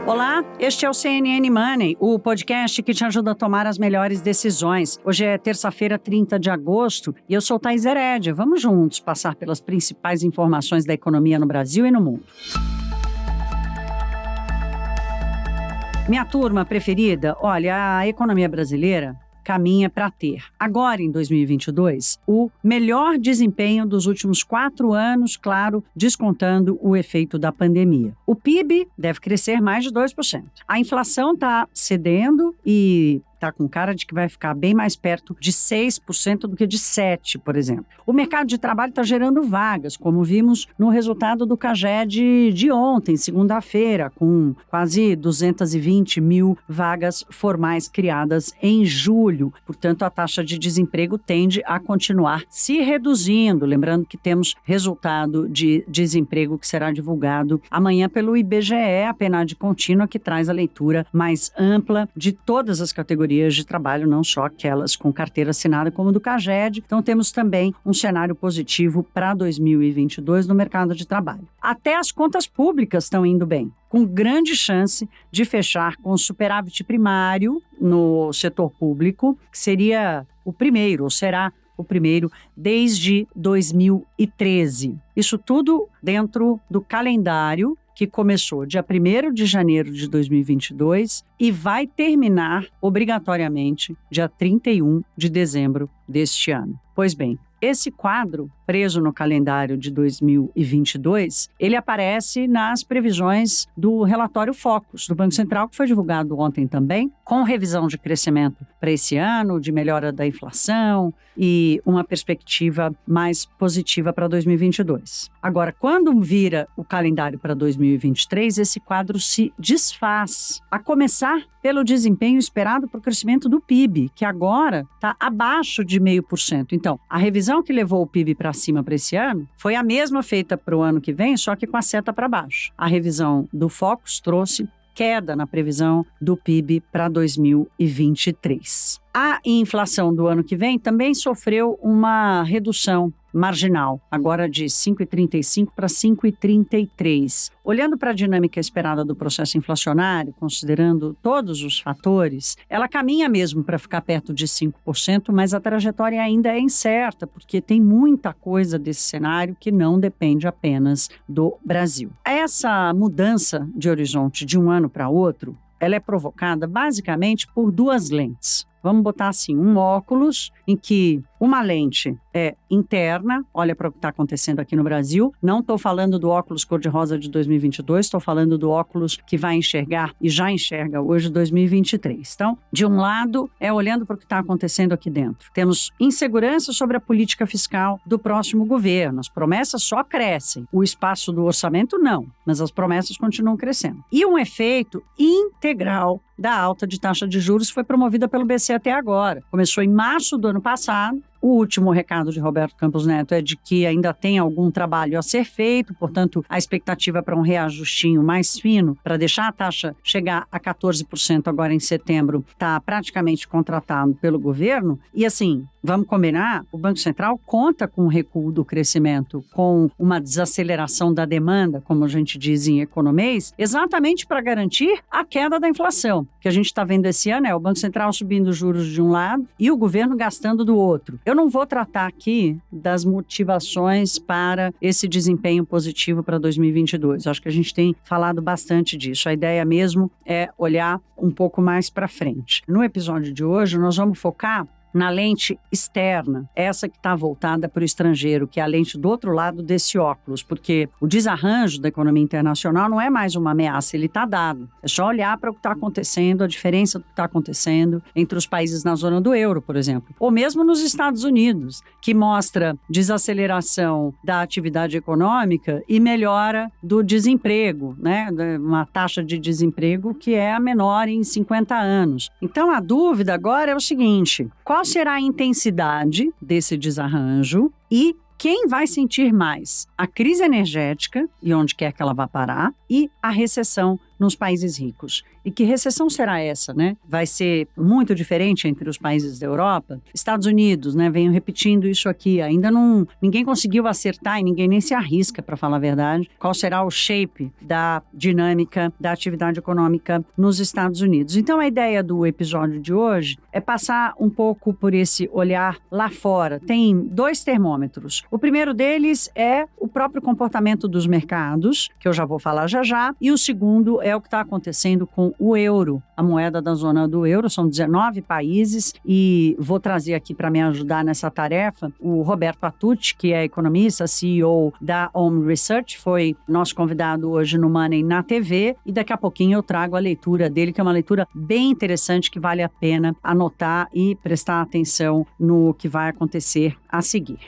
Olá, este é o CNN Money, o podcast que te ajuda a tomar as melhores decisões. Hoje é terça-feira, 30 de agosto, e eu sou Thaís Herédia. Vamos juntos passar pelas principais informações da economia no Brasil e no mundo. Minha turma preferida, olha, a economia brasileira caminha para ter, agora em 2022, o melhor desempenho dos últimos 4 anos, claro, descontando o efeito da pandemia. O PIB deve crescer mais de 2%. A inflação está cedendo e está com cara de que vai ficar bem mais perto de 6% do que de 7%, por exemplo. O mercado de trabalho está gerando vagas, como vimos no resultado do CAGED de ontem, segunda-feira, com quase 220 mil vagas formais criadas em julho. Portanto, a taxa de desemprego tende a continuar se reduzindo. Lembrando que temos resultado de desemprego que será divulgado amanhã pelo IBGE, a PNAD contínua, que traz a leitura mais ampla de todas as categorias de trabalho, não só aquelas com carteira assinada como do CAGED. Então temos também um cenário positivo para 2022 no mercado de trabalho. Até as contas públicas estão indo bem, com grande chance de fechar com superávit primário no setor público, que seria o primeiro, ou será o primeiro desde 2013. Isso tudo dentro do calendário que começou dia 1º de janeiro de 2022 e vai terminar obrigatoriamente dia 31 de dezembro deste ano. Pois bem, esse quadro, preso no calendário de 2022, ele aparece nas previsões do relatório Focus do Banco Central, que foi divulgado ontem também, com revisão de crescimento para esse ano, de melhora da inflação e uma perspectiva mais positiva para 2022. Agora, quando vira o calendário para 2023, esse quadro se desfaz, a começar pelo desempenho esperado para o crescimento do PIB, que agora está abaixo de 0,5%. Então, a revisão que levou o PIB para cima para esse ano foi a mesma feita para o ano que vem, só que com a seta para baixo. A revisão do Focus trouxe queda na previsão do PIB para 2023. A inflação do ano que vem também sofreu uma redução marginal, agora de 5,35 para 5,33. Olhando para a dinâmica esperada do processo inflacionário, considerando todos os fatores, ela caminha mesmo para ficar perto de 5%, mas a trajetória ainda é incerta, porque tem muita coisa desse cenário que não depende apenas do Brasil. Essa mudança de horizonte de um ano para outro, ela é provocada basicamente por 2 lentes. Vamos botar assim, um óculos em que uma lente é interna, olha para o que está acontecendo aqui no Brasil. Não estou falando do óculos cor-de-rosa de 2022, estou falando do óculos que vai enxergar e já enxerga hoje 2023. Então, de um lado, é olhando para o que está acontecendo aqui dentro. Temos insegurança sobre a política fiscal do próximo governo. As promessas só crescem. O espaço do orçamento não, mas as promessas continuam crescendo. E um efeito integral da alta de taxa de juros foi promovida pelo BC até agora. Começou em março do ano passado. O último recado de Roberto Campos Neto é de que ainda tem algum trabalho a ser feito, portanto, a expectativa para um reajustinho mais fino, para deixar a taxa chegar a 14% agora em setembro, está praticamente contratado pelo governo. E assim, vamos combinar, o Banco Central conta com o recuo do crescimento, com uma desaceleração da demanda, como a gente diz em economês, exatamente para garantir a queda da inflação. O que a gente está vendo esse ano é o Banco Central subindo os juros de um lado e o governo gastando do outro. Eu não vou tratar aqui das motivações para esse desempenho positivo para 2022. Acho que a gente tem falado bastante disso. A ideia mesmo é olhar um pouco mais para frente. No episódio de hoje, nós vamos focar na lente externa, essa que está voltada para o estrangeiro, que é a lente do outro lado desse óculos, porque o desarranjo da economia internacional não é mais uma ameaça, ele está dado. É só olhar para o que está acontecendo, a diferença do que está acontecendo entre os países na zona do euro, por exemplo, ou mesmo nos Estados Unidos, que mostra desaceleração da atividade econômica e melhora do desemprego, né? Uma taxa de desemprego que é a menor em 50 anos. Então, a dúvida agora é o seguinte: qual será a intensidade desse desarranjo e quem vai sentir mais? A crise energética, e onde quer que ela vá parar, e a recessão nos países ricos. E que recessão será essa, né? Vai ser muito diferente entre os países da Europa? Estados Unidos, né? Venho repetindo isso aqui, ainda não... Ninguém conseguiu acertar e ninguém nem se arrisca, para falar a verdade, qual será o shape da dinâmica da atividade econômica nos Estados Unidos. Então, a ideia do episódio de hoje é passar um pouco por esse olhar lá fora. Tem 2 termômetros. O primeiro deles é o próprio comportamento dos mercados, que eu já vou falar já, e o segundo é o que está acontecendo com o euro, a moeda da zona do euro. São 19 países e vou trazer aqui para me ajudar nessa tarefa o Roberto Atucci, que é economista, CEO da Home Research, foi nosso convidado hoje no Money na TV, e daqui a pouquinho eu trago a leitura dele, que é uma leitura bem interessante que vale a pena anotar e prestar atenção no que vai acontecer a seguir.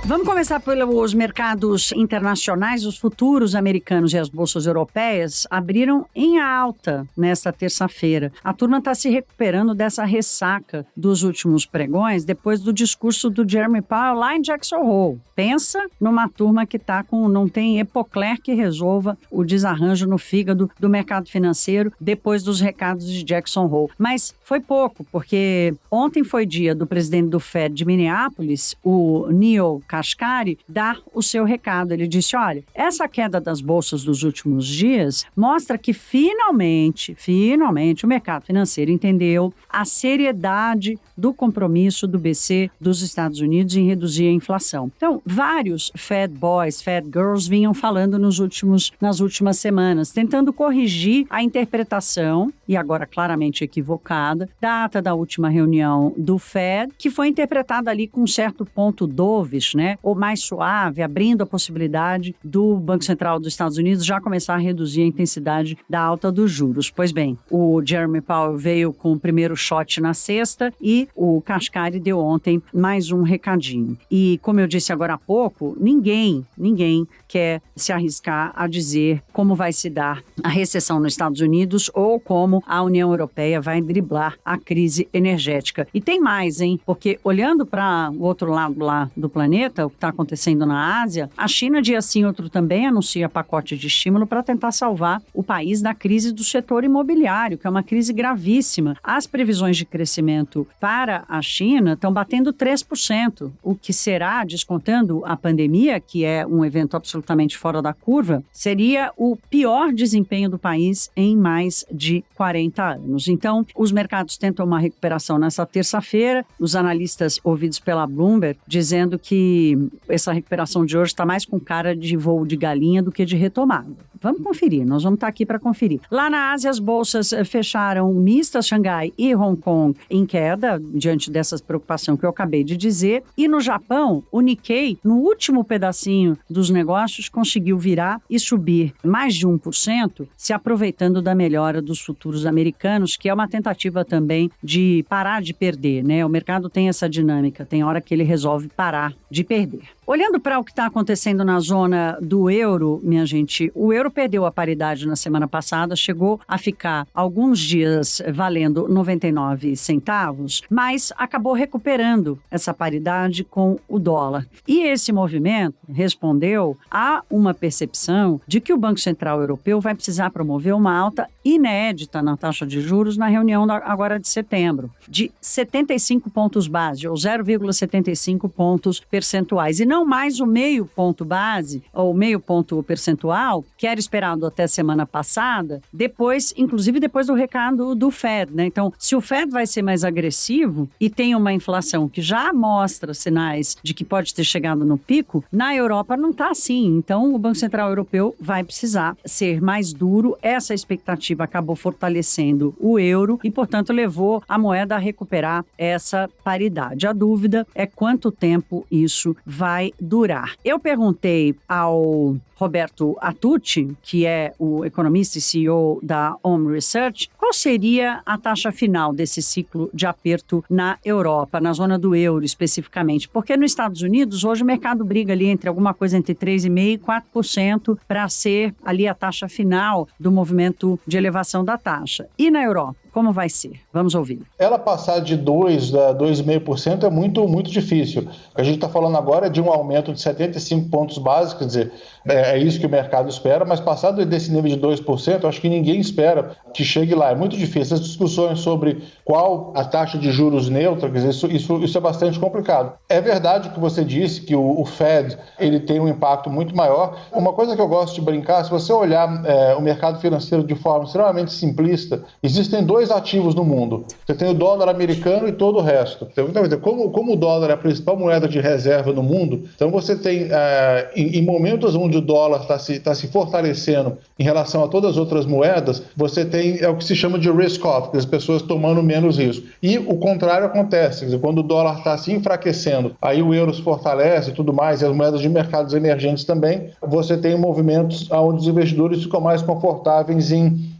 Vamos começar pelos mercados internacionais. Os futuros americanos e as bolsas europeias abriram em alta nesta terça-feira. A turma está se recuperando dessa ressaca dos últimos pregões depois do discurso do Jeremy Powell lá em Jackson Hole. Pensa numa turma que não tem Epocler que resolva o desarranjo no fígado do mercado financeiro depois dos recados de Jackson Hole. Mas foi pouco, porque ontem foi dia do presidente do Fed de Minneapolis, o Neil Kashkari, dar o seu recado. Ele disse, olha, essa queda das bolsas dos últimos dias mostra que finalmente o mercado financeiro entendeu a seriedade do compromisso do BC dos Estados Unidos em reduzir a inflação. Então, vários Fed Boys, Fed Girls vinham falando nas últimas semanas, tentando corrigir a interpretação, e agora claramente equivocada, da ata da última reunião do Fed, que foi interpretada ali com um certo ponto dovish, né? Ou mais suave, abrindo a possibilidade do Banco Central dos Estados Unidos já começar a reduzir a intensidade da alta dos juros. Pois bem, o Jeremy Powell veio com o primeiro shot na sexta e o Kashkari deu ontem mais um recadinho. E como eu disse agora há pouco, ninguém quer se arriscar a dizer como vai se dar a recessão nos Estados Unidos ou como a União Europeia vai driblar a crise energética. E tem mais, hein? Porque olhando para o outro lado lá do planeta, o que está acontecendo na Ásia, a China, dia sim, outro também, anuncia pacote de estímulo para tentar salvar o país da crise do setor imobiliário, que é uma crise gravíssima. As previsões de crescimento para a China estão batendo 3%, o que será, descontando a pandemia, que é um evento absolutamente fora da curva, seria o pior desempenho do país em mais de 40 anos. Então, os mercados tentam uma recuperação nessa terça-feira, os analistas ouvidos pela Bloomberg dizendo que essa recuperação de hoje está mais com cara de voo de galinha do que de retomada. Vamos conferir, nós vamos estar aqui para conferir. Lá na Ásia, as bolsas fecharam mistas, Xangai e Hong Kong em queda, diante dessa preocupação que eu acabei de dizer. E no Japão, o Nikkei, no último pedacinho dos negócios, conseguiu virar e subir mais de 1%, se aproveitando da melhora dos futuros americanos, que é uma tentativa também de parar de perder, né? O mercado tem essa dinâmica, tem hora que ele resolve parar de perder. Olhando para o que está acontecendo na zona do euro, minha gente, o euro perdeu a paridade na semana passada, chegou a ficar alguns dias valendo 99 centavos, mas acabou recuperando essa paridade com o dólar. E esse movimento respondeu a uma percepção de que o Banco Central Europeu vai precisar promover uma alta inédita na taxa de juros na reunião agora de setembro, de 75 pontos base, ou 0,75 pontos percentuais, e não mais o meio ponto base, ou meio ponto percentual, que era esperado até semana passada, inclusive depois do recado do Fed, né? Então, se o Fed vai ser mais agressivo e tem uma inflação que já mostra sinais de que pode ter chegado no pico, na Europa não está assim. Então, o Banco Central Europeu vai precisar ser mais duro. Essa expectativa acabou fortalecendo o euro e, portanto, levou a moeda a recuperar essa paridade. A dúvida é quanto tempo isso vai durar. Eu perguntei ao Roberto Atucci, que é o economista e CEO da Home Research, qual seria a taxa final desse ciclo de aperto na Europa, na zona do euro especificamente? Porque nos Estados Unidos, hoje o mercado briga ali entre alguma coisa entre 3,5% e 4% para ser ali a taxa final do movimento de elevação da taxa. E na Europa? Como vai ser? Vamos ouvir. Ela passar de 2% a 2,5% é muito, muito difícil. O que a gente está falando agora é de um aumento de 75 pontos básicos, quer dizer, é isso que o mercado espera, mas passar desse nível de 2%, acho que ninguém espera que chegue lá. É muito difícil. As discussões sobre qual a taxa de juros neutra, quer dizer, isso é bastante complicado. É verdade que você disse que o Fed ele tem um impacto muito maior. Uma coisa que eu gosto de brincar, se você olhar o mercado financeiro de forma extremamente simplista, existem dois ativos no mundo. Você tem o dólar americano e todo o resto. Então, como o dólar é a principal moeda de reserva no mundo, então você tem, em momentos onde o dólar está se fortalecendo em relação a todas as outras moedas, você tem o que se chama de risk-off, as pessoas tomando menos risco. E o contrário acontece, quer dizer, quando o dólar está se enfraquecendo, aí o euro se fortalece e tudo mais, e as moedas de mercados emergentes também, você tem movimentos onde os investidores ficam mais confortáveis em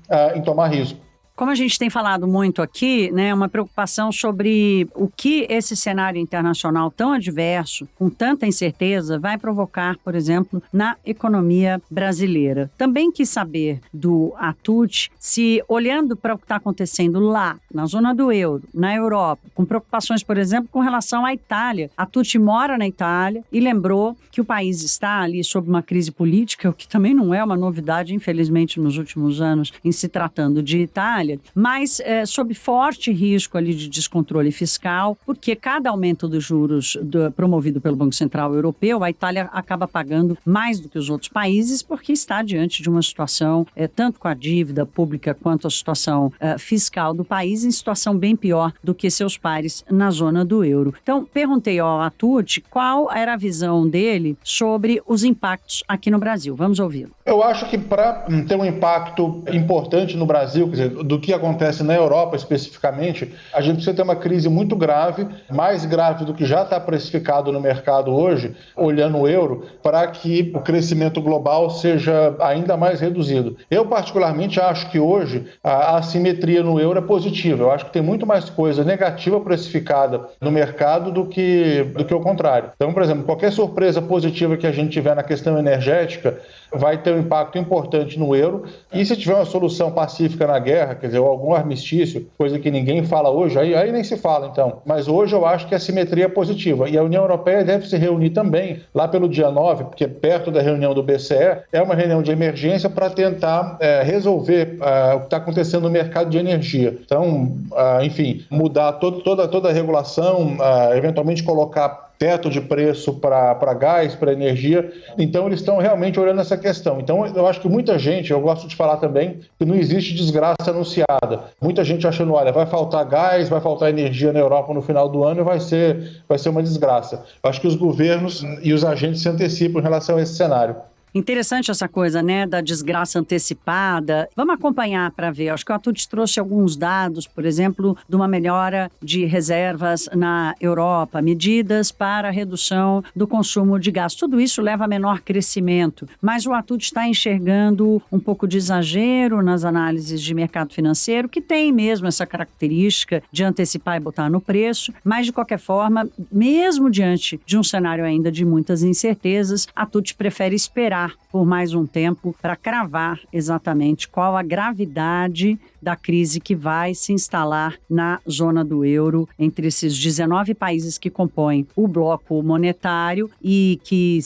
tomar risco. Como a gente tem falado muito aqui, né, uma preocupação sobre o que esse cenário internacional tão adverso, com tanta incerteza, vai provocar, por exemplo, na economia brasileira. Também quis saber do Atut se, olhando para o que está acontecendo lá, na zona do euro, na Europa, com preocupações, por exemplo, com relação à Itália. Atut mora na Itália e lembrou que o país está ali sob uma crise política, o que também não é uma novidade, infelizmente, nos últimos anos, em se tratando de Itália, mas sob forte risco ali de descontrole fiscal, porque cada aumento dos juros promovido pelo Banco Central Europeu, a Itália acaba pagando mais do que os outros países, porque está diante de uma situação, tanto com a dívida pública quanto a situação fiscal do país, em situação bem pior do que seus pares na zona do euro. Então, perguntei ao Atut qual era a visão dele sobre os impactos aqui no Brasil. Vamos ouvi-lo. Eu acho que para ter um impacto importante no Brasil, quer dizer, do que acontece na Europa especificamente, a gente precisa ter uma crise muito grave, mais grave do que já está precificado no mercado hoje, olhando o euro, para que o crescimento global seja ainda mais reduzido. Eu, particularmente, acho que hoje a assimetria no euro é positiva. Eu acho que tem muito mais coisa negativa precificada no mercado do que o contrário. Então, por exemplo, qualquer surpresa positiva que a gente tiver na questão energética vai ter um impacto importante no euro, e se tiver uma solução pacífica na guerra, quer dizer, algum armistício, coisa que ninguém fala hoje, aí nem se fala então. Mas hoje eu acho que a simetria é positiva, e a União Europeia deve se reunir também lá pelo dia 9, porque perto da reunião do BCE, é uma reunião de emergência para tentar resolver o que está acontecendo no mercado de energia. Então, enfim, mudar toda a regulação, eventualmente colocar teto de preço para gás, para energia. Então, eles estão realmente olhando essa questão. Então, eu acho que muita gente, eu gosto de falar também, que não existe desgraça anunciada. Muita gente achando, olha, vai faltar gás, vai faltar energia na Europa no final do ano e vai ser uma desgraça. Eu acho que os governos e os agentes se antecipam em relação a esse cenário. Interessante essa coisa, né, da desgraça antecipada. Vamos acompanhar para ver. Acho que o Atut trouxe alguns dados, por exemplo, de uma melhora de reservas na Europa, medidas para a redução do consumo de gás. Tudo isso leva a menor crescimento, mas o Atut está enxergando um pouco de exagero nas análises de mercado financeiro, que tem mesmo essa característica de antecipar e botar no preço, mas de qualquer forma, mesmo diante de um cenário ainda de muitas incertezas, a Atut prefere esperar por mais um tempo para cravar exatamente qual a gravidade da crise que vai se instalar na zona do euro entre esses 19 países que compõem o bloco monetário e que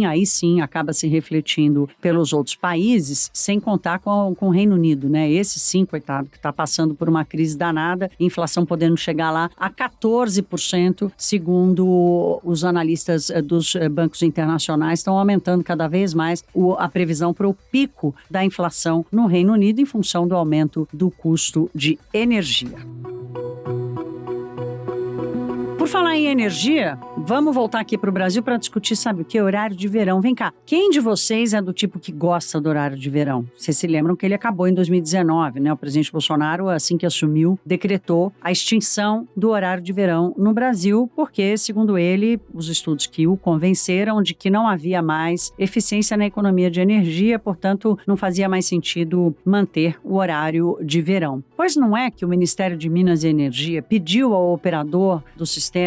aí sim, acaba se refletindo pelos outros países, sem contar com o Reino Unido, né? Esse sim, coitado, que está passando por uma crise danada, inflação podendo chegar lá a 14%, segundo os analistas dos bancos internacionais, estão aumentando cada vez mais a previsão para o pico da inflação no Reino Unido em função do aumento do custo de energia. Por falar em energia, vamos voltar aqui para o Brasil para discutir, sabe o que? Horário de verão. Vem cá, quem de vocês é do tipo que gosta do horário de verão? Vocês se lembram que ele acabou em 2019, né? O presidente Bolsonaro, assim que assumiu, decretou a extinção do horário de verão no Brasil, porque, segundo ele, os estudos que o convenceram de que não havia mais eficiência na economia de energia, portanto, não fazia mais sentido manter o horário de verão. Pois não é que o Ministério de Minas e Energia pediu ao operador do sistema,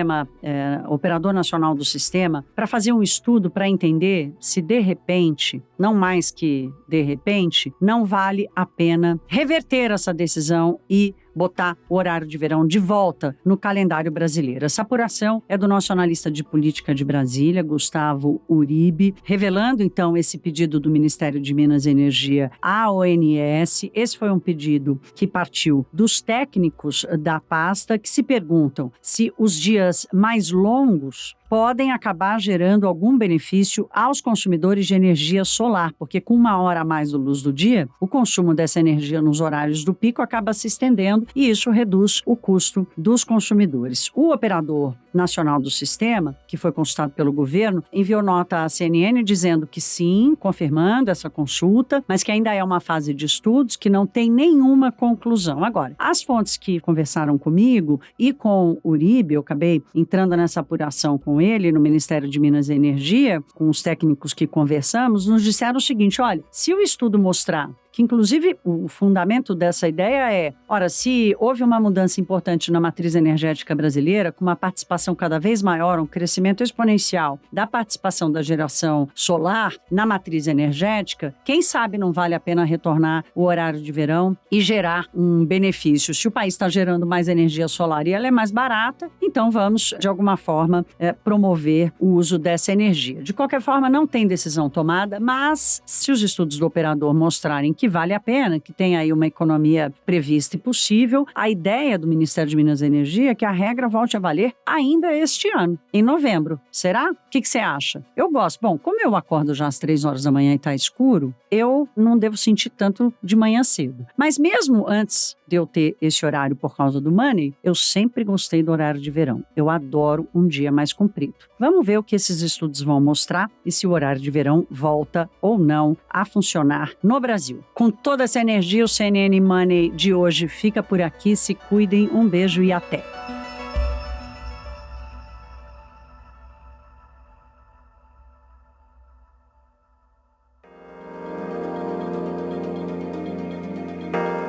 operador nacional do sistema, para fazer um estudo para entender se de repente, não mais que de repente, não vale a pena reverter essa decisão e botar o horário de verão de volta no calendário brasileiro. Essa apuração é do nosso analista de política de Brasília, Gustavo Uribe, revelando então esse pedido do Ministério de Minas e Energia à ONS. Esse foi um pedido que partiu dos técnicos da pasta, que se perguntam se os dias mais longos podem acabar gerando algum benefício aos consumidores de energia solar, porque com 1 hora a mais de luz do dia, o consumo dessa energia nos horários do pico acaba se estendendo e isso reduz o custo dos consumidores. O operador nacional do sistema, que foi consultado pelo governo, enviou nota à CNN dizendo que sim, confirmando essa consulta, mas que ainda é uma fase de estudos que não tem nenhuma conclusão. Agora, as fontes que conversaram comigo e com o Uribe, eu acabei entrando nessa apuração com ele no Ministério de Minas e Energia, com os técnicos que conversamos, nos disseram o seguinte: olha, se o estudo mostrar que, inclusive, o fundamento dessa ideia é, ora, se houve uma mudança importante na matriz energética brasileira, com uma participação cada vez maior, um crescimento exponencial da participação da geração solar na matriz energética, quem sabe não vale a pena retornar o horário de verão e gerar um benefício. Se o país está gerando mais energia solar e ela é mais barata, então vamos, de alguma forma, promover o uso dessa energia. De qualquer forma, não tem decisão tomada, mas se os estudos do operador mostrarem que vale a pena, que tem aí uma economia prevista e possível, a ideia do Ministério de Minas e Energia é que a regra volte a valer ainda este ano, em novembro. Será? O que você acha? Eu gosto. Bom, como eu acordo já às 3 horas da manhã e está escuro, eu não devo sentir tanto de manhã cedo. Mas mesmo antes de eu ter esse horário por causa do money, eu sempre gostei do horário de verão. Eu adoro um dia mais comprido. Vamos ver o que esses estudos vão mostrar e se o horário de verão volta ou não a funcionar no Brasil. Com toda essa energia, o CNN Money de hoje fica por aqui. Se cuidem, um beijo e até!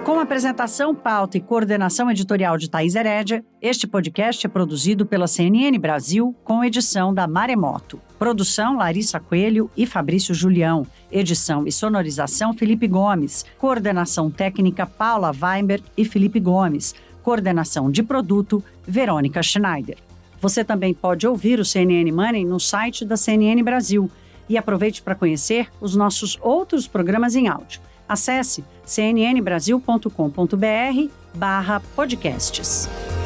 Com apresentação, pauta e coordenação editorial de Thaís Herédia, este podcast é produzido pela CNN Brasil com edição da Maremoto. Produção Larissa Coelho e Fabrício Julião. Edição e sonorização Felipe Gomes. Coordenação técnica Paula Weinberg e Felipe Gomes. Coordenação de produto Verônica Schneider. Você também pode ouvir o CNN Money no site da CNN Brasil. E aproveite para conhecer os nossos outros programas em áudio. Acesse cnnbrasil.com.br/podcasts.